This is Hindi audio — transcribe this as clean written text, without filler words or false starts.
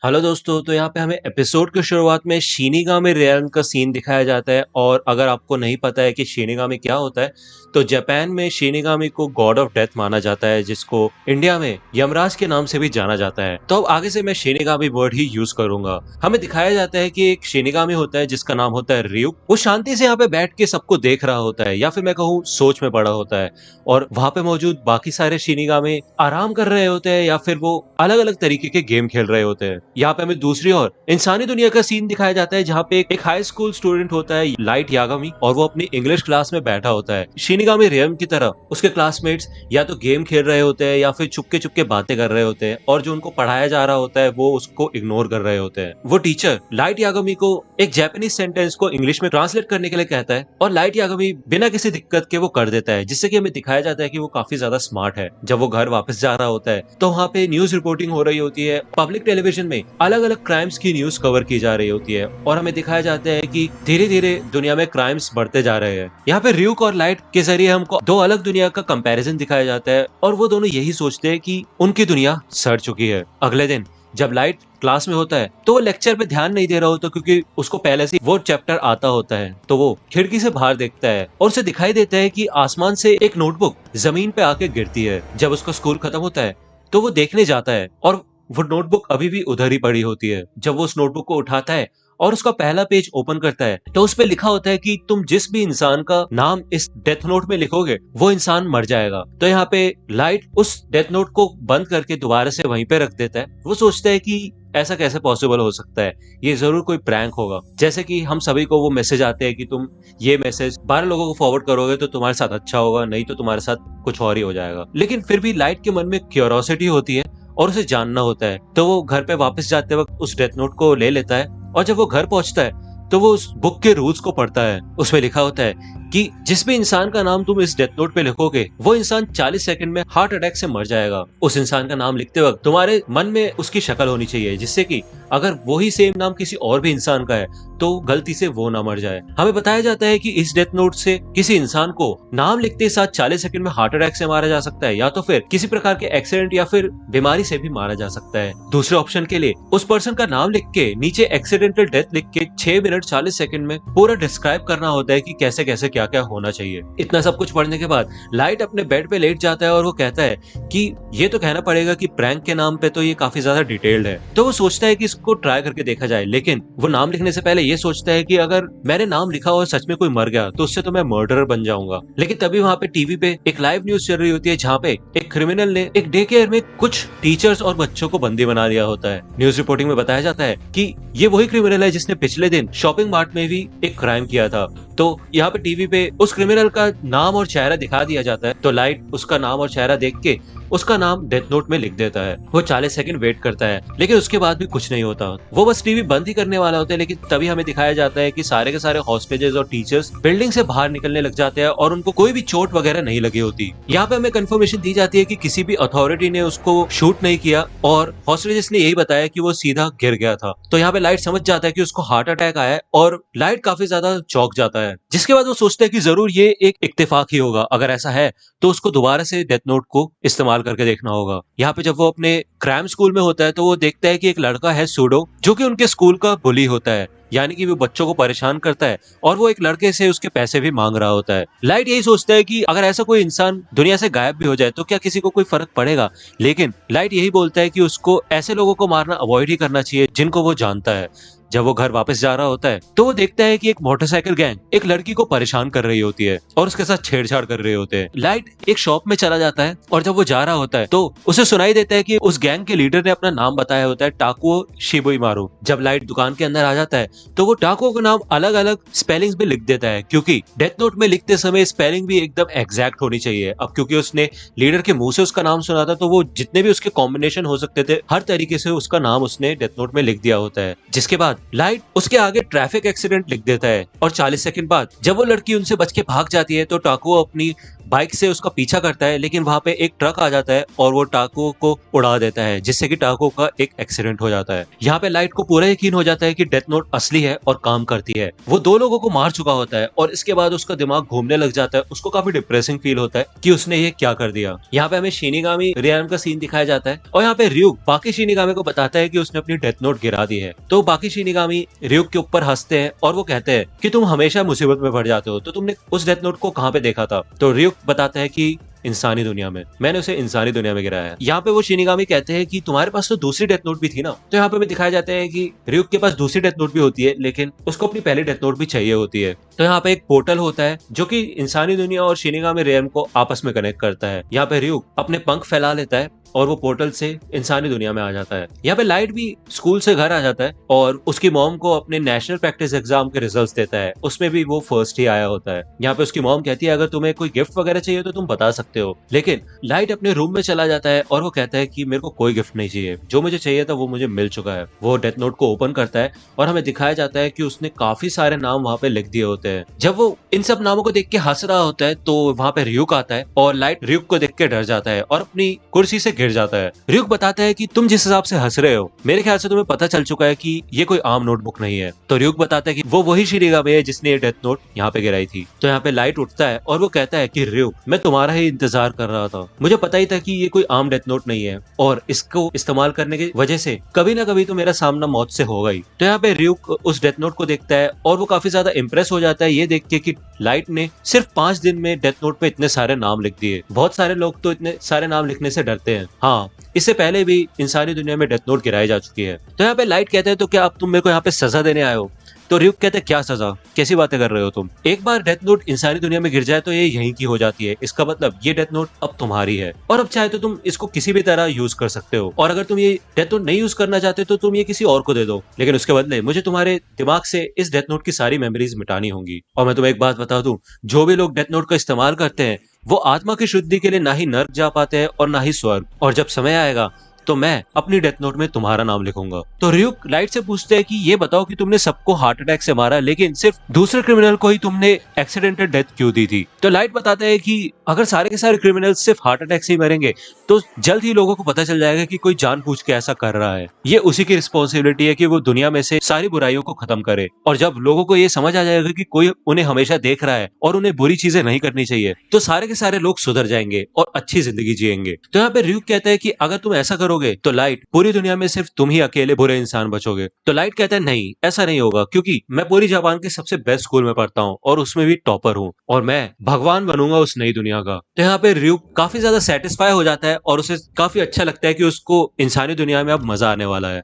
हेलो दोस्तों, तो यहाँ पे हमें एपिसोड की शुरुआत में शिनिगामी रेयन का सीन दिखाया जाता है। और अगर आपको नहीं पता है कि शिनिगामी क्या होता है, तो जापान में शिनिगामी को गॉड ऑफ डेथ माना जाता है, जिसको इंडिया में यमराज के नाम से भी जाना जाता है। तो अब आगे से मैं शिनिगामी वर्ड ही यूज करूंगा। हमें दिखाया जाता है कि एक शिनिगामी होता है जिसका नाम होता है ryuk। वो शांति से यहाँ पे बैठ के सबको देख रहा होता है, या फिर मैं कहूँ सोच में पड़ा होता है। और वहां पे मौजूद बाकी सारे शिनिगामी आराम कर रहे होते हैं, या फिर वो अलग अलग तरीके के गेम खेल रहे होते हैं। यहाँ पे हमें दूसरी ओर इंसानी दुनिया का सीन दिखाया जाता है, जहाँ पे एक हाई स्कूल स्टूडेंट होता है लाइट यागामी, और वो अपनी इंग्लिश क्लास में बैठा होता है। शिनिगामी रेयन की तरह उसके क्लासमेट्स या तो गेम खेल रहे होते हैं या फिर चुपके चुपके बातें कर रहे होते हैं, और जो उनको पढ़ाया जा रहा होता है वो उसको इग्नोर कर रहे होते हैं। वो टीचर लाइट यागामी को एक जापानीज सेंटेंस को इंग्लिश में ट्रांसलेट करने के लिए कहता है, और लाइट यागामी बिना किसी दिक्कत के वो कर देता है, जिससे कि हमें दिखाया जाता है कि वो काफी ज्यादा स्मार्ट है। जब वो घर वापस जा रहा होता है तो वहाँ पे न्यूज रिपोर्टिंग हो रही होती है। पब्लिक टेलीविजन में अलग अलग क्राइम्स की न्यूज कवर की जा रही होती है, और हमें दिखाया जाता है कि धीरे धीरे दुनिया में क्राइम्स बढ़ते जा रहे हैं। यहाँ पे ryuk और लाइट के जरिए हमको दो अलग दुनिया का कंपैरिजन दिखाया जाता है, और वो दोनों यही सोचते हैं कि उनकी दुनिया सड़ चुकी है। अगले दिन जब लाइट क्लास में होता है तो वो लेक्चर पे ध्यान नहीं दे रहा होता, क्योंकि उसको पहले से वो चैप्टर आता होता है। तो वो खिड़की से बाहर देखता है और उसे दिखाई देता है कि आसमान से एक नोटबुक जमीन पे आके गिरती है। जब उसका स्कूल खत्म होता है तो वो देखने जाता है, और वो नोटबुक अभी भी उधर ही पड़ी होती है। जब वो उस नोटबुक को उठाता है और उसका पहला पेज ओपन करता है, तो उस पे लिखा होता है कि तुम जिस भी इंसान का नाम इस डेथ नोट में लिखोगे वो इंसान मर जाएगा। तो यहाँ पे लाइट उस डेथ नोट को बंद करके दोबारा से वहीं पे रख देता है। वो सोचता है कि ऐसा कैसे पॉसिबल हो सकता है, ये जरूर कोई प्रैंक होगा। जैसे कि हम सभी को वो मैसेज आते हैं कि तुम ये मैसेज 12 लोगों को फॉरवर्ड करोगे तो तुम्हारे साथ अच्छा होगा, नहीं तो तुम्हारे साथ कुछ और ही हो जाएगा। लेकिन फिर भी लाइट के मन में क्यूरियोसिटी होती है और उसे जानना होता है। तो वो घर पे वापस जाते वक्त उस डेथ नोट को ले लेता है, और जब वो घर पहुंचता है तो वो उस बुक के रूल्स को पढ़ता है। उसमें लिखा होता है कि जिस भी इंसान का नाम तुम इस डेथ नोट पे लिखोगे वो इंसान 40 सेकंड में हार्ट अटैक से मर जाएगा। उस इंसान का नाम लिखते वक्त तुम्हारे मन में उसकी शक्ल होनी चाहिए, जिससे कि अगर वही सेम नाम किसी और भी इंसान का है तो गलती से वो ना मर जाए। हमें बताया जाता है कि इस डेथ नोट से किसी इंसान को नाम लिखते साथ 40 सेकंड में हार्ट अटैक से मारा जा सकता है, या तो फिर किसी प्रकार के एक्सीडेंट या फिर बीमारी से भी मारा जा सकता है। दूसरे ऑप्शन के लिए उस पर्सन का नाम लिख के नीचे एक्सीडेंटल डेथ लिख के 6 मिनट 40 सेकंड में पूरा डिस्क्राइब करना होता है कि कैसे कैसे क्या क्या होना चाहिए। इतना सब कुछ पढ़ने के बाद लाइट अपने बेड पे लेट जाता है, और वो कहता है कि ये तो कहना पड़ेगा कि प्रैंक के नाम पे तो ये काफी ज्यादा डिटेल्ड है। तो वो सोचता है कि इसको ट्राई करके देखा जाए, लेकिन वो नाम लिखने से पहले ये सोचता है कि अगर मैंने नाम लिखा और सच में कोई मर गया तो उससे तो मैं मर्डरर बन जाऊंगा। लेकिन तभी वहाँ पे टीवी पे एक लाइव न्यूज चल रही होती है, जहाँ पे एक क्रिमिनल ने एक डे केयर में कुछ टीचर्स और बच्चों को बंदी बना दिया होता है। न्यूज रिपोर्टिंग में बताया जाता है कि ये वही क्रिमिनल है जिसने पिछले दिन शॉपिंग मार्ट में भी एक क्राइम किया था। तो यहाँ पे टीवी पे उस क्रिमिनल का नाम और चेहरा दिखा दिया जाता है। तो लाइट उसका नाम और चेहरा देख के उसका नाम डेथ नोट में लिख देता है। वो 40 सेकंड वेट करता है, लेकिन उसके बाद भी कुछ नहीं होता। वो बस टीवी बंद ही करने वाला होता है, लेकिन तभी हमें दिखाया जाता है कि सारे के सारे हॉस्टेजेस और टीचर्स बिल्डिंग से बाहर निकलने लग जाते हैं, और उनको कोई भी चोट वगैरह नहीं लगी होती। यहाँ पे हमें कंफर्मेशन दी जाती है कि किसी भी अथॉरिटी ने उसको शूट नहीं किया, और हॉस्टेजेस ने यही बताया कि वो सीधा गिर गया था। तो यहाँ पे लाइट समझ जाता है कि उसको हार्ट अटैक आया है, और लाइट काफी ज्यादा चौंक जाता है। जिसके बाद वो सोचता है कि जरूर ये एक इत्तेफाक ही होगा। अगर ऐसा है तो उसको दोबारा से डेथ नोट को इस्तेमाल करके देखना होगा। यहाँ पे जब वो अपने क्राइम स्कूल में होता है तो वो देखता है कि एक लड़का है सूडो, जो कि उनके स्कूल का बुली होता है, यानी कि वो बच्चों को परेशान करता है, और वो एक लड़के से उसके पैसे भी मांग रहा होता है। लाइट यही सोचता है कि अगर ऐसा कोई इंसान दुनिया से गायब भी हो जाए तो क्या किसी को कोई फर्क पड़ेगा। लेकिन लाइट यही बोलता है कि उसको ऐसे लोगों को मारना अवॉइड ही करना चाहिए जिनको वो जानता है। जब वो घर वापस जा रहा होता है तो वो देखता है कि एक मोटरसाइकिल गैंग एक लड़की को परेशान कर रही होती है और उसके साथ छेड़छाड़ कर रहे होते हैं। लाइट एक शॉप में चला जाता है, और जब वो जा रहा होता है तो उसे सुनाई देता है कि उस गैंग के लीडर ने अपना नाम बताया होता है, टाकुओ शिबुइमारू। जब लाइट दुकान के अंदर आ जाता है तो वो टाकुओ का नाम अलग अलग स्पेलिंग्स में लिख देता है, क्योंकि डेथ नोट में लिखते समय स्पेलिंग भी एकदम एग्जैक्ट होनी चाहिए। अब क्योंकि उसने लीडर के मुंह से उसका नाम सुना था, तो वो जितने भी उसके कॉम्बिनेशन हो सकते थे हर तरीके से उसका नाम उसने डेथ नोट में लिख दिया होता है। जिसके बाद लाइट उसके आगे ट्रैफिक एक्सीडेंट लिख देता है, और 40 सेकंड बाद जब वो लड़की उनसे बच के भाग जाती है तो टाकुओ अपनी बाइक से उसका पीछा करता है, लेकिन वहां पे एक ट्रक आ जाता है और वो टाको को उड़ा देता है, जिससे कि टाको का एक एक्सीडेंट हो जाता है। यहाँ पे लाइट को पूरा यकीन हो जाता है कि डेथ नोट असली है और काम करती है। वो 2 लोगों को मार चुका होता है और इसके बाद उसका दिमाग घूमने लग जाता है। उसको काफी डिप्रेसिंग फील होता है कि उसने ये क्या कर दिया। यहाँ पे हमें शिनिगामी रियान का सीन दिखाया जाता है और यहाँ पे ryuk बाकी शिनिगामी को बताता है कि उसने अपनी डेथ नोट गिरा दी है। तो बाकी शिनिगामी ryuk के ऊपर हंसते हैं और वो कहते हैं कि तुम हमेशा मुसीबत में पड़ जाते हो, तो तुमने उस डेथ नोट को कहाँ पे देखा था? तो ryuk बताता है कि इंसानी दुनिया में, मैंने उसे इंसानी दुनिया में गिराया है। यहाँ पे वो शिनिगामी कहते हैं कि तुम्हारे पास तो दूसरी डेथ नोट भी थी ना। तो यहाँ पे भी दिखाया जाता है कि ryuk के पास दूसरी डेथ नोट भी होती है, लेकिन उसको अपनी पहली डेथ नोट भी चाहिए होती है। तो यहाँ पे एक पोर्टल होता है जो कि इंसानी दुनिया और शिनिगामी रियल्म को आपस में कनेक्ट करता है। यहाँ पे ryuk अपने पंख फैला लेता है और वो पोर्टल से इंसानी दुनिया में आ जाता है। यहाँ पे लाइट भी स्कूल से घर आ जाता है और उसकी मॉम को अपने नेशनल प्रैक्टिस एग्जाम के रिजल्ट्स देता है। उसमें भी वो फर्स्ट ही आया होता है। यहाँ पे उसकी मॉम कहती है अगर तुम्हें कोई गिफ्ट वगैरह चाहिए तो तुम बता सकते हो, लेकिन लाइट अपने रूम में चला जाता है और वो कहता है कि मेरे को कोई गिफ्ट नहीं चाहिए, जो मुझे चाहिए था वो मुझे मिल चुका है। वो डेथ नोट को ओपन करता है और हमें दिखाया जाता है कि उसने काफी सारे नाम वहाँ पे लिख दिए होते हैं। जब वो इन सब नामों को देख के हंस रहा होता है तो वहाँ पे ryuk आता है और लाइट ryuk को देख के डर जाता है और अपनी कुर्सी से गिर जाता है। ryuk बताता है कि तुम जिस हिसाब से हंस रहे हो, मेरे ख्याल से तुम्हें पता चल चुका है कि ये कोई आम नोटबुक नहीं है। तो ryuk बताता है कि वो वही शिनिगामी है जिसने ये डेथ नोट यहाँ पे गिराई थी। तो यहाँ पे लाइट उठता है और वो कहता है कि ryuk, मैं तुम्हारा ही इंतजार कर रहा था, मुझे पता ही था कि ये कोई आम डेथ नोट नहीं है और इसको इस्तेमाल करने की वजह से कभी ना कभी तो मेरा सामना मौत से होगा ही। तो यहाँ पे ryuk उस डेथ नोट को देखता है और वो काफी ज्यादा इंप्रेस हो जाता है ये देख के कि लाइट ने सिर्फ 5 दिन में डेथ नोट पे इतने सारे नाम लिख दिए। बहुत सारे लोग तो इतने सारे नाम लिखने से डरते हैं। हाँ, इससे पहले भी इंसानी दुनिया में डेथ नोट गिराई जा चुकी है। तो यहाँ पे लाइट कहते हैं तो क्या अब तुम मेरे को यहाँ पे सजा देने आए हो? तो ryuk कहते हैं क्या सजा, कैसी बातें कर रहे हो तुम? एक बार डेथ नोट इंसानी दुनिया में गिर जाए तो ये यहीं की हो जाती है। इसका मतलब ये डेथ नोट अब तुम्हारी है और अब चाहे तो तुम इसको किसी भी तरह यूज कर सकते हो, और अगर तुम ये डेथ नोट नहीं यूज करना चाहते तो तुम ये किसी और को दे दो, लेकिन उसके बदले मुझे तुम्हारे दिमाग से इस डेथ नोट की सारी मेमोरीज मिटानी होंगी। और मैं तुम्हें एक बात बता दूं, जो भी लोग डेथ नोट का इस्तेमाल करते हैं वो आत्मा की शुद्धि के लिए ना ही नर्क जा पाते हैं और ना ही स्वर्ग, और जब समय आएगा तो मैं अपनी डेथ नोट में तुम्हारा नाम लिखूंगा। तो ryuk लाइट से पूछते हैं कि ये बताओ कि तुमने सबको हार्ट अटैक से मारा, लेकिन सिर्फ दूसरे क्रिमिनल को ही तुमने एक्सीडेंटल डेथ क्यों दी थी? तो लाइट बताता है कि अगर सारे के सारे क्रिमिनल सिर्फ हार्ट अटैक से ही मरेंगे तो जल्द ही लोगों को पता चल जाएगा कि कोई जानबूझ के ऐसा कर रहा है। ये उसी की रिस्पॉन्सिबिलिटी है कि वो दुनिया में से सारी बुराइयों को खत्म करे, और जब लोगों को ये समझ आ जाएगा कि कोई उन्हें हमेशा देख रहा है और उन्हें बुरी चीजें नहीं करनी चाहिए, तो सारे के सारे लोग सुधर जाएंगे और अच्छी जिंदगी जिएंगे। तो यहाँ पे ryuk कहता है कि अगर तुम ऐसा करोगे तो लाइट, पूरी दुनिया में सिर्फ तुम ही अकेले बुरे इंसान बचोगे। तो लाइट कहता है नहीं, ऐसा नहीं होगा, क्योंकि मैं पूरी जापान के सबसे बेस्ट स्कूल में पढ़ता हूँ और उसमें भी टॉपर हूँ, और मैं भगवान बनूंगा उस नई दुनिया का। तो यहाँ पे ryuk काफी ज्यादा सेटिस्फाई हो जाता है और उसे काफी अच्छा लगता है कि उसको इंसानी दुनिया में अब मजा आने वाला है।